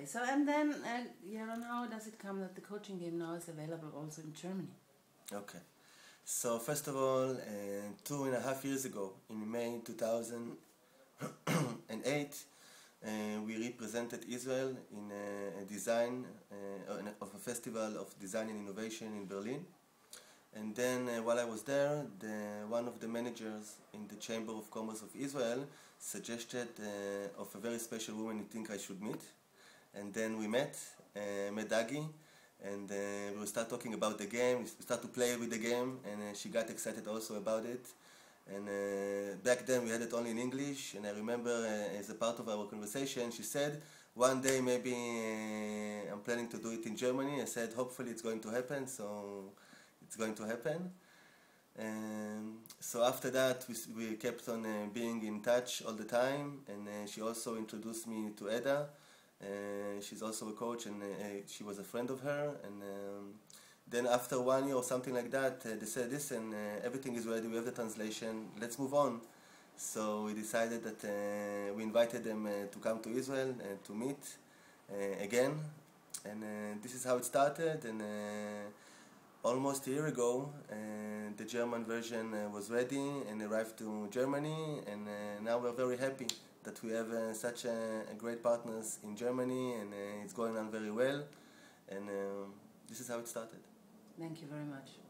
Okay, so and then, Yaron, how does it come that the coaching game now is available also in Germany? Okay. So first of all, 2.5 years ago, in May 2008, we represented Israel in a design of a festival of design and innovation in Berlin. And then while I was there, one of the managers in the Chamber of Commerce of Israel suggested of a very special woman he think I should meet. And then we met Dagi, and we start talking about the game. We start to play with the game, and she got excited also about it. And back then we had it only in English, and I remember as a part of our conversation, she said, one day maybe I'm planning to do it in Germany. I said, hopefully it's going to happen, so it's going to happen. So after that, we kept on being in touch all the time, and she also introduced me to Eda. She's also a coach, and she was a friend of her. And then after 1 year or something like that, they said, listen, everything is ready, we have the translation, let's move on. So we decided that we invited them to come to Israel to meet again. And this is how it started. And almost a year ago, the German version was ready and arrived to Germany, and now we're very happy that we have such great partners in Germany, and it's going on very well, and this is how it started. Thank you very much.